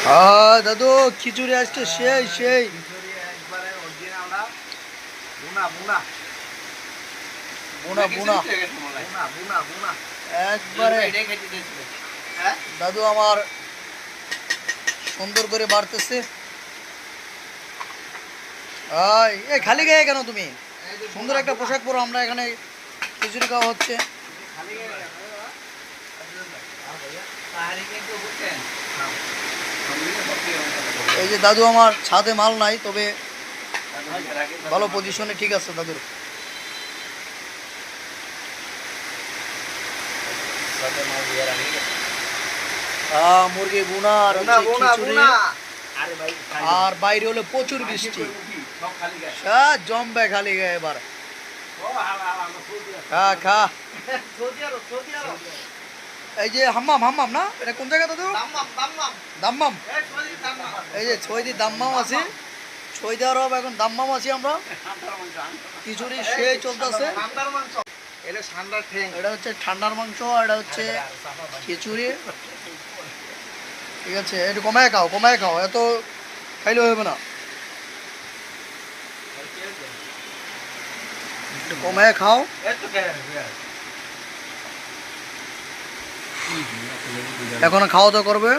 দাদু খিচুড়ি আসছে সেই সেই একবারে দাদু আমার সুন্দর করে বাড়তেছে। এই খালি গায়ে কেন তুমি? সুন্দর একটা পোশাক পরো, আমরা এখানে খিচুড়ি খাওয়া হচ্ছে। এই যে দাদু আমার ছাদে মাল নাই, তবে ভালো পজিশনে ঠিক আছে দাদুর। মুরগি বুনা আর খিচুড়ি, আর বাইরে হলো প্রচুর বৃষ্টি, জমবে খালি গায়ে এবার। খা খা। এই যে হাম্মাম হাম্মাম না, এটা কোন জায়গা দাদু? দাম্মাম। এই যে ছয়দি দাম্মাম আছে, ছয়দি আরব এখন দাম্মাম আছি আমরা। খিচুড়ি সেই চলতেছে। এটা হচ্ছে ঠান্ডার মাংস, আর এটা হচ্ছে খিচুড়ি। ঠিক আছে, একটু কমায় খাও, এত খাইলে হবে না, একটু কমায় খাও। এখন খাওয়া দাওয়া করবে।